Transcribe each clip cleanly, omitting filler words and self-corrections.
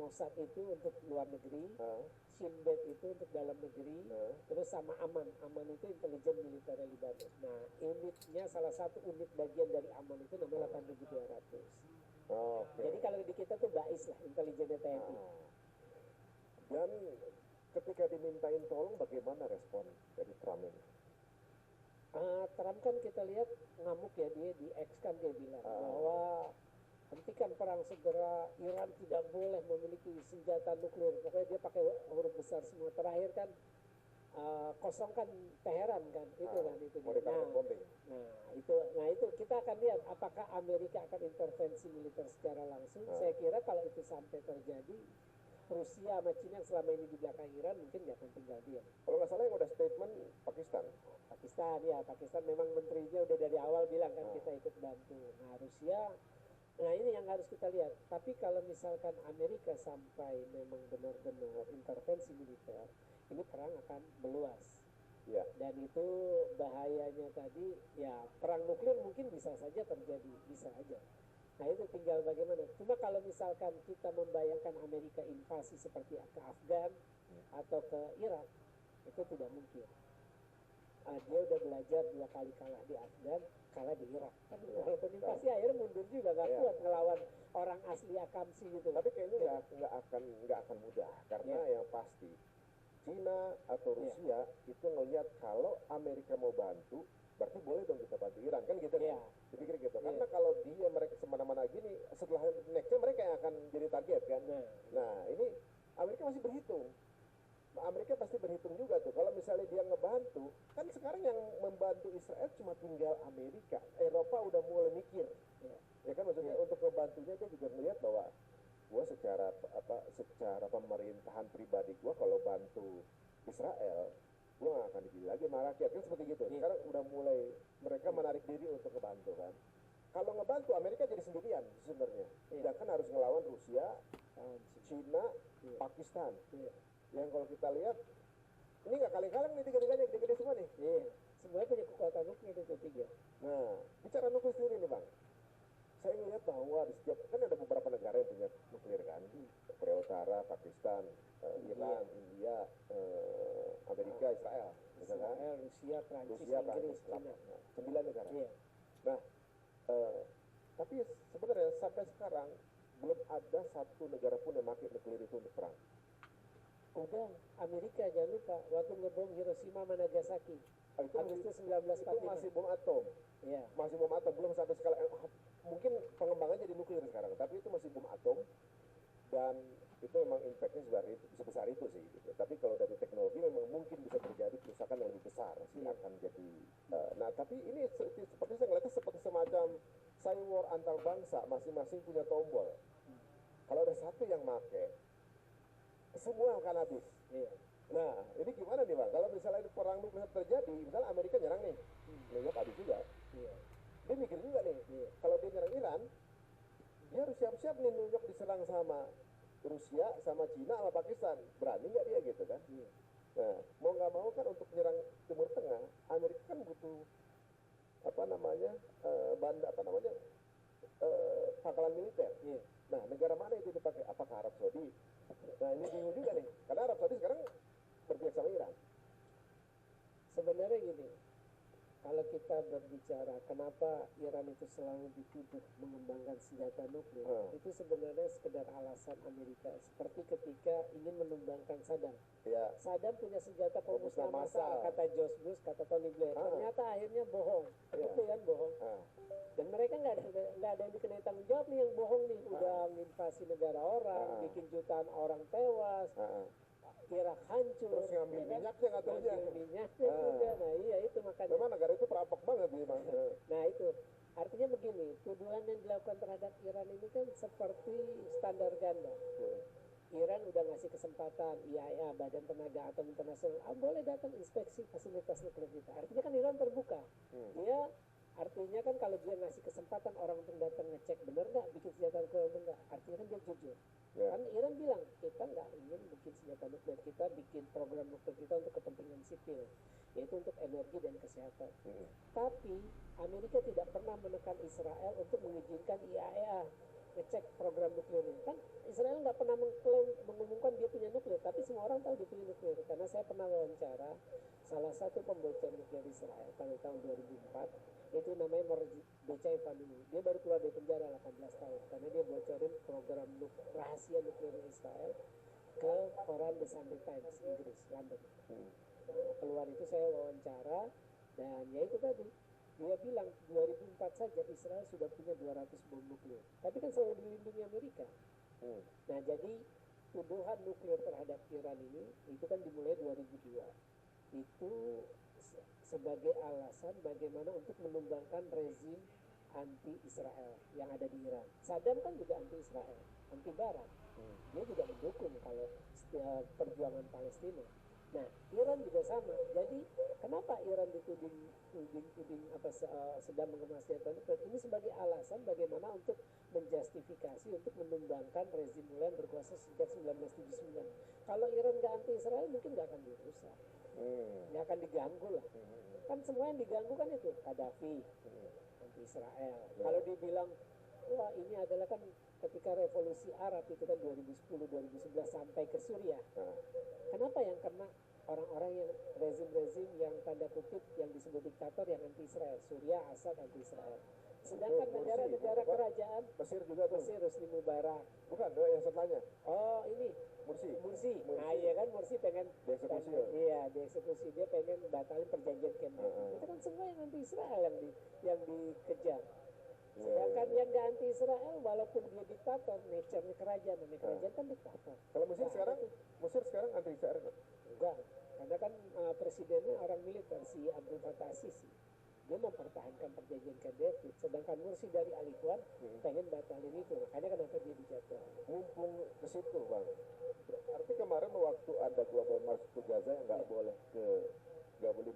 Mossad itu untuk luar negeri, Shin Bet itu untuk dalam negeri, terus sama Aman. Aman itu intelijen militer Lebanon. Nah, unitnya salah satu unit bagian dari Aman itu namanya 8200. Jadi kalau di kita tuh BAIS lah, intelijennya TNI. Dan ketika dimintain tolong, bagaimana respon dari Trump ini? Trump kan kita lihat ngamuk ya, dia di X kan dia bilang bahwa hentikan perang segera, Iran tidak boleh memiliki senjata nuklir. Pokoknya dia pakai huruf besar semua. Terakhir kan kosongkan Teheran kan, itu kan itu. Nah itu kita akan lihat apakah Amerika akan intervensi militer secara langsung. Saya kira kalau itu sampai terjadi, Rusia sama Cina yang selama ini di belakang Iran mungkin nggak akan tinggal diam. Kalau nggak salah yang udah statement Pakistan. Pakistan memang menterinya udah dari awal bilang kan kita ikut bantu. Nah Rusia, nah ini yang harus kita lihat. Tapi kalau misalkan Amerika sampai memang benar-benar intervensi militer, ini perang akan meluas. Ya. Dan itu bahayanya tadi, ya perang nuklir mungkin bisa saja terjadi, bisa aja. Nah itu tinggal bagaimana. Cuma kalau misalkan kita membayangkan Amerika invasi seperti ke Afgan atau ke Irak, itu tidak mungkin. Dia udah belajar 2 kali kalah di Afgan, kalah di Irak. Kan walaupun invasi akhirnya mundur juga, gak kuat ngelawan orang asli Akamsi gitu. Tapi kayaknya nggak akan mudah, karena yang pasti Cina atau Rusia itu ngelihat kalau Amerika mau bantu, berarti boleh dong kita bantu Iran, kan gitu kan? Dipikir gitu. Karena kalau mereka semana-mana gini, setelah nextnya mereka yang akan jadi target kan. Nah ini Amerika masih berhitung. Amerika pasti berhitung juga tuh. Kalau misalnya dia ngebantu, kan sekarang yang membantu Israel cuma tinggal Amerika. Eropa udah mulai mikir. Ya kan maksudnya untuk ngebantunya dia juga melihat bahwa gue secara pemerintahan pribadi gue kalau bantu Israel, gue gak akan dipilih lagi sama rakyat, kan seperti gitu. Sekarang udah mulai mereka menarik diri untuk ngebantu kan. Kalau ngebantu Amerika jadi sendirian sebenarnya. Sedangkan harus ngelawan Rusia, Cina, Pakistan. Yang kalau kita lihat ini nggak kaleng-kaleng nih, tiga-tiganya gede-gede semua nih. Semuanya punya kekuatan nuklir itu 3. Nah, bicara nuklir sendiri nih bang, saya melihat bahwa di setiap, kan ada beberapa negara yang punya nuklir kan, Korea Utara, Pakistan, Iran, India, Amerika, Israel, Rusia, Prancis, Inggris, Cina. 9 negara. Nah, tapi sebenarnya sampai sekarang belum ada satu negara pun yang pakai nuklir itu untuk perang. Udah, Amerika jangan lupa waktu ngebom Hiroshima sama Nagasaki. Agustus 1945. Itu masih bom atom. Masih bom atom, belum sampai skala. Mungkin pengembangannya jadi nuklir sekarang, tapi itu masih bom atom. Dan itu memang impactnya sebesar itu sih gitu. Tapi kalau dari teknologi memang mungkin bisa terjadi kerusakan yang lebih besar sih akan jadi. Nah tapi ini seperti saya ngeliatnya seperti semacam cyber antar bangsa, masing-masing punya tombol. Kalau ada satu yang make, semua akan habis. Nah ini gimana nih bang, kalau misalnya perang nuklir terjadi, misalnya Amerika nyerang nih, New York habis juga. Dia mikir juga nih, kalau dia nyerang Iran, dia harus siap-siap nih New York diserang sama Rusia, sama Cina, sama Pakistan. Berani nggak dia gitu kan? Nah mau nggak mau kan untuk menyerang Timur Tengah, Amerika kan butuh pangkalan militer. Nah negara mana itu dipakai? Apakah Arab Saudi? Nah ini bingung juga nih, karena Arab Saudi sekarang berpihak sama Iran. Sebenarnya gini, kalau kita berbicara kenapa Iran itu selalu dituduh mengembangkan senjata nuklir, itu sebenarnya sekedar alasan Amerika. Seperti ketika ingin menumbangkan Saddam. Saddam punya senjata pemusnah massal, kata George Bush, kata Tony Blair. Ternyata akhirnya bohong, itu kan bohong. Dan mereka nggak ada yang dikenai tanggung jawab nih yang bohong nih. Udah invasi negara orang, bikin jutaan orang tewas. Irak hancur, terus ngambil minyaknya katanya. Minyaknya juga. Nah iya itu makanya. Memang negara itu perampok banget memang. Nah itu artinya begini, tuduhan yang dilakukan terhadap Iran ini kan seperti standar ganda. Iran udah ngasih kesempatan IAEA, Badan Tenaga Atom Internasional, boleh datang inspeksi fasilitas nuklir kita. Artinya kan Iran terbuka. Dia artinya kan kalau dia ngasih kesempatan orang untuk datang ngecek benar nggak bikin senjata nuklir enggak, artinya kan dia jujur. Kan Iran bilang kita nggak ingin bikin senjata nuklir, kita bikin program nuklir kita untuk kepentingan sipil, yaitu untuk energi dan kesehatan. Tapi Amerika tidak pernah menekan Israel untuk mengizinkan IAEA. ngecek program nuklirnya. Kan Israel nggak pernah mengumumkan dia punya nuklir, tapi semua orang tahu dia punya nuklir. Karena saya pernah wawancara salah satu pembocor nuklir Israel pada tahun 2004, itu namanya Mordechai Vanunu. Dia baru keluar dari penjara 18 tahun karena dia bocorin program rahasia nuklir Israel ke koran The Sunday Times Inggris, London. Keluar itu saya wawancara, dan ya itu tadi dia bilang 2004 saja Israel sudah punya 200 bom nuklir, tapi kan selalu dilindungi Amerika. Nah, jadi tuduhan nuklir terhadap Iran ini itu kan dimulai 2002, itu sebagai alasan bagaimana untuk menumbangkan rezim anti Israel yang ada di Iran. Saddam kan juga anti Israel, anti Barat. Dia juga mendukung kalau perjuangan Palestina. Nah, Iran juga sama. Jadi kenapa Iran dituding sedang mengemas senjata nuklir ini sebagai alasan bagaimana untuk menjustifikasi untuk menumbangkan rezim mulai berkuasa sejak 1979. Kalau Iran nggak anti Israel mungkin nggak akan dirusak, nggak akan diganggu lah. Kan semua yang diganggu kan itu Gaddafi anti Israel. Kalau dibilang wah ini adalah kan ketika revolusi Arab itu kan 2010-2011 sampai ke Suriah. Kenapa yang kena orang-orang yang rezim-rezim yang tanda kutip yang disebut diktator yang anti Israel? Suriah, Assad anti Israel. Sedangkan negara-negara kerajaan Mesir juga tuh. Mesir Hosni Mubarak. Bukan, yang setelahnya. Oh, ini Mursi. Nah, iya kan Mursi pengen dieksekusi. Iya, dieksekusi. Dia pengen batalin perjanjian Camp David. Itu kan semua yang anti Israel yang dikejar. Sedangkan yang gak anti Israel walaupun dia diktator, nature-nya kerajaan, kan diktator. Kalau Mesir sekarang anti Israel kan? Enggak, karena kan presidennya orang militer, si Abdul Fattah Sisi. Dia mempertahankan perjanjian Camp David, sedangkan Mursi dari Al-Ikhwan pengen batalin itu. Makanya kenapa dia dijatuh. Mumpung ke situ, Bang. Arti kemarin waktu ada global masuk ke Gaza yang nggak boleh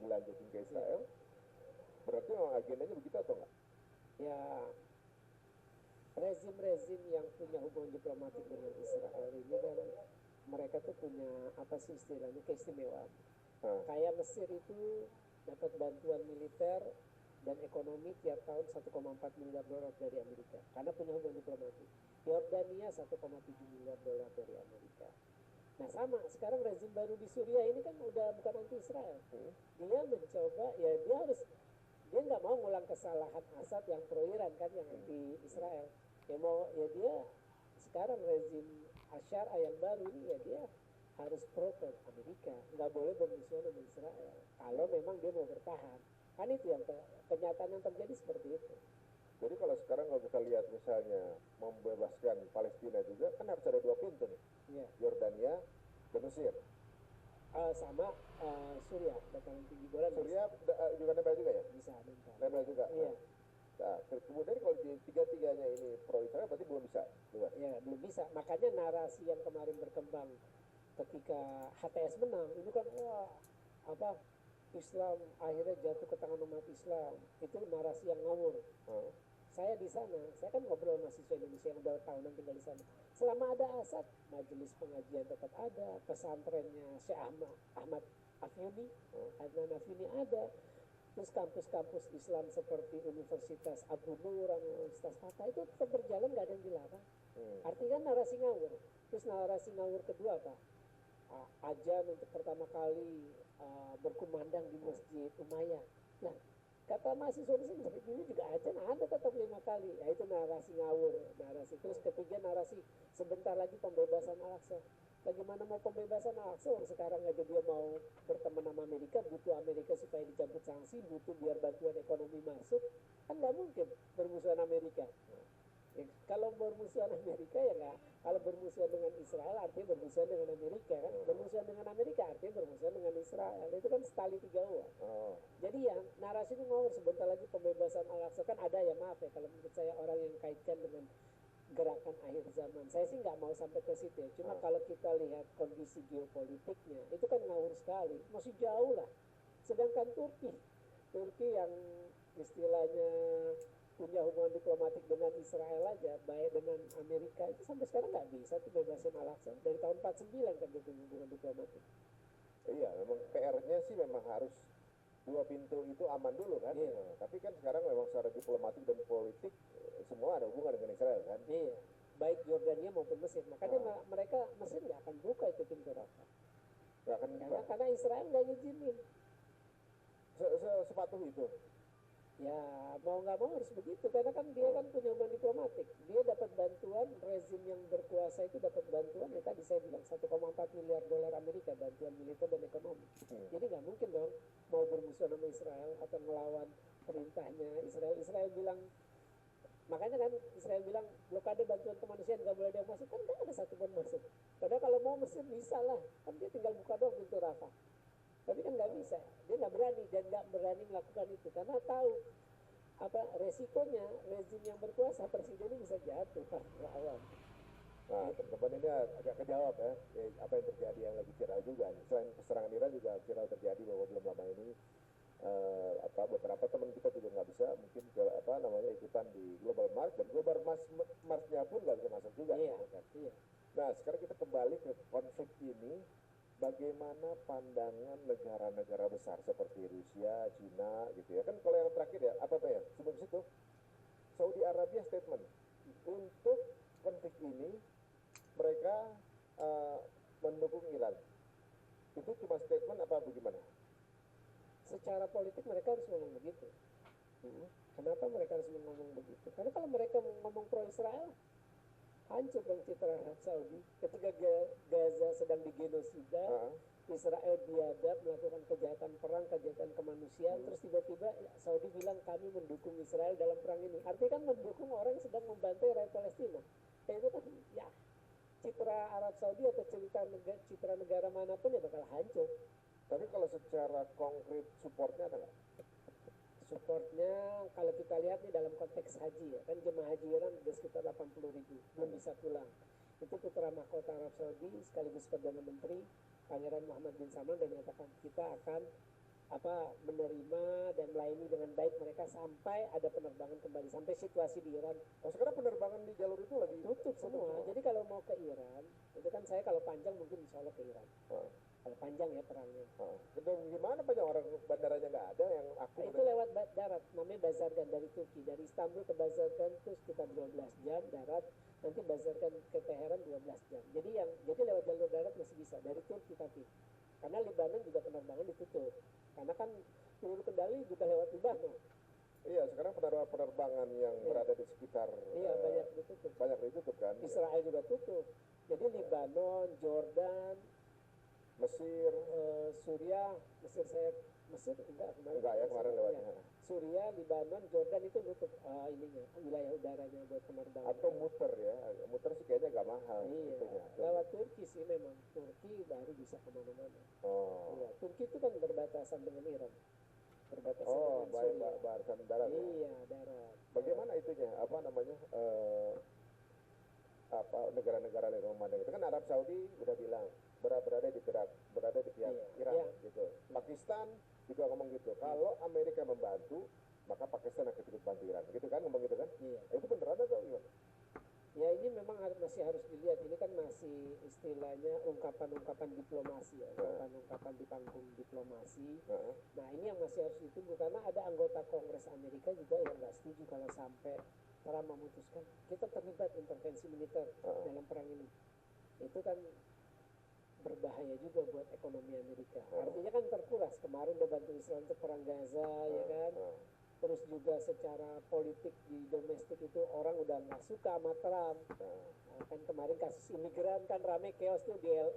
dilanjutin ke Israel, berarti memang agendanya begitu atau enggak? Ya, rezim-rezim yang punya hubungan diplomatik dengan Israel ini kan mereka tuh punya apa sih istilahnya keistimewaan. Kayak Mesir itu dapat bantuan militer dan ekonomi tiap tahun 1,4 miliar dolar dari Amerika karena punya hubungan diplomatik. Yordania 1,7 miliar dolar dari Amerika. Nah sama sekarang rezim baru di Suriah ini kan udah bukan anti Israel. Dia mencoba dia nggak mau ngulang kesalahan Assad yang pro Iran kan yang anti Israel. Dia sekarang rezim Asyara yang baru ini ya dia harus pro ke Amerika, nggak boleh bermusuhan dengan Israel kalau memang dia mau bertahan. Kan itu yang kenyataan yang terjadi seperti itu. Jadi kalau sekarang kalau kita lihat misalnya membebaskan Palestina juga kan harus ada dua pintu nih, Yordania dan Mesir. Sama Suriah, bakalan tinggi Golan. Suriah juga nempel juga ya? Bisa nempel juga. Iya. Nah, kemudian kalau tiga-tiganya ini pro Israel berarti belum bisa. Ya, belum bisa. Makanya narasi yang kemarin berkembang ketika HTS menang itu kan Islam akhirnya jatuh ke tangan umat Islam. Itu narasi yang ngawur. Saya di sana, saya kan ngobrol sama mahasiswa Indonesia yang udah tahunan tinggal di sana. Selama ada Assad, majelis pengajian tetap ada, pesantrennya Syekh Ahmad Afyuni, Adnan Afyuni ada. Terus kampus-kampus Islam seperti Universitas Abu Nur, Universitas Fatah itu tetap berjalan, nggak ada yang dilarang. Artinya narasi ngawur. Terus narasi ngawur kedua apa? Ajan untuk pertama kali berkumandang di Masjid Umayyah. Nah, kata mahasiswa di sini seperti ini juga ajan ada tetap 5 kali. Ya itu narasi ngawur, narasi. Terus ketiga narasi sebentar lagi pembebasan Al-Aqsa. Bagaimana mau pembebasan Al-Aqsa? Sekarang aja dia mau berteman sama Amerika, butuh Amerika supaya dicabut sanksi, butuh biar bantuan ekonomi masuk. Kan nggak mungkin bermusuhan Amerika. Ya, kalau bermusuhan Amerika ya nggak. Kalau bermusuhan dengan Israel artinya bermusuhan dengan Amerika kan. Bermusuhan dengan Amerika artinya bermusuhan dengan Israel. Itu kan setali 3 uang. Jadi ya narasi itu ngawur. Sebentar lagi pembebasan Al-Aqsa kan ada ya, maaf ya kalau menurut saya orang yang kaitkan dengan gerakan akhir zaman. Saya sih nggak mau sampai ke situ ya. Cuma kalau kita lihat kondisi geopolitiknya itu kan ngawur sekali. Masih jauh lah. Sedangkan Turki yang istilahnya punya hubungan diplomatik dengan Israel aja, baik dengan Amerika itu sampai sekarang nggak bisa tuh bebasin Al-Aqsa. Dari tahun 49 kan dia punya hubungan diplomatik. Iya, memang PR-nya sih memang harus dua pintu itu aman dulu kan. Iya. Nah, tapi kan sekarang memang secara diplomatik dan politik semua ada hubungan dengan Israel kan. Iya, baik Yordania maupun Mesir. Makanya mereka Mesir nggak akan buka itu pintu Rafah. Nggak akan Karena Israel nggak ngizinin. sepatuh itu. Ya mau nggak mau harus begitu karena kan dia kan punya hubungan diplomatik. Dia dapat bantuan rezim yang berkuasa itu dapat bantuan ya tadi saya bilang 1,4 miliar dolar Amerika bantuan militer dan ekonomi. Jadi nggak mungkin dong mau bermusuhan sama Israel atau melawan perintahnya Israel. Israel bilang makanya kan Israel bilang blokade bantuan kemanusiaan nggak boleh ada yang masuk kan nggak ada satupun masuk. Padahal kalau mau Mesir bisa lah kan dia tinggal buka doang pintu Rafah. Tapi kan nggak bisa, dia nggak berani dan nggak berani melakukan itu karena tahu apa resikonya rezim yang berkuasa presidennya bisa jatuh kan lawan. Nah, teman-teman ini agak kejawab ya, apa yang terjadi yang lagi viral juga. Selain serangan Iran juga viral terjadi bahwa belum lama ini beberapa teman kita juga nggak bisa mungkin ikutan di Global Mars dan Global Marsnya pun nggak bisa masuk juga. Iya, kan? iya. Nah, sekarang kita kembali ke konflik ini. Bagaimana pandangan negara-negara besar seperti Rusia, Cina gitu ya. Kan kalau yang terakhir ya, apa ya? Sebelum situ, Saudi Arabia statement untuk konflik ini mereka mendukung Iran. Itu cuma statement apa bagaimana? Secara politik mereka harus ngomong begitu. Kenapa mereka harus ngomong begitu? Karena kalau mereka ngomong pro Israel, hancur dong citra Arab Saudi. Ketika Gaza sedang digenosida, Israel biadab melakukan kejahatan perang, kejahatan kemanusiaan, terus tiba-tiba Saudi bilang kami mendukung Israel dalam perang ini. Artinya kan mendukung orang yang sedang membantai rakyat Palestina. Itu kan ya citra Arab Saudi atau citra negara manapun ya bakal hancur. Tapi kalau secara konkret supportnya ada nggak? Supportnya kalau kita lihat nih dalam konteks haji ya kan jemaah haji Iran ada sekitar 80.000 belum bisa pulang. Itu putra mahkota Arab Saudi sekaligus Perdana Menteri Pangeran Muhammad bin Salman dan menyatakan kita akan menerima dan melayani dengan baik mereka sampai ada penerbangan kembali sampai situasi di Iran. Sekarang penerbangan di jalur itu lagi tutup semua. Jadi kalau mau ke Iran itu kan saya kalau panjang mungkin insya Allah ke Iran. Kalau panjang ya perangnya. Gimana panjang orang bandaranya nggak ada yang aktif? Itu lewat darat, namanya Bazargan dari Turki. Dari Istanbul ke Bazargan itu sekitar 12 jam darat, nanti Bazargan ke Teheran 12 jam. Jadi lewat jalur darat masih bisa dari Turki tapi. Karena Libanon juga penerbangan ditutup. Karena kan seluruh kendali juga lewat Libanon. Iya, sekarang penerbangan yang berada di sekitar banyak ditutup. Banyak ditutup kan? Israel juga tutup. Jadi Libanon, Jordan, Mesir, Suriah, Mesir enggak ya kemarin lewatnya. Suriah, Libanon, Jordan itu tutup wilayah udaranya buat penerbangan. Atau muter ya, muter sih kayaknya nggak mahal. Iya, lewat Turki sih memang. Turki baru bisa kemana-mana. Iya, Turki itu kan berbatasan dengan Iran. Berbatasan dengan Suriah. Barisan darat. Iya, darat. Bagaimana itunya? Negara-negara yang memandang itu kan Arab Saudi udah bilang berada di pihak Iran gitu. Pakistan juga ngomong gitu. Kalau Amerika membantu, maka Pakistan akan ikut bantu Iran. Gitu kan ngomong gitu kan? Iya. Itu beneran atau gimana? Ya ini memang masih harus dilihat. Ini kan masih istilahnya ungkapan-ungkapan diplomasi ya, ungkapan-ungkapan di panggung diplomasi. Nah ini yang masih harus ditunggu karena ada anggota Kongres Amerika juga yang nggak setuju kalau sampai Trump memutuskan kita terlibat intervensi militer dalam perang ini. Itu kan berbahaya juga buat ekonomi Amerika. Artinya kan terkuras. Kemarin udah bantu Israel untuk perang Gaza, ya kan. Terus juga secara politik di domestik itu orang udah nggak suka sama Trump. Kan kemarin kasus imigran kan rame chaos tuh di LA.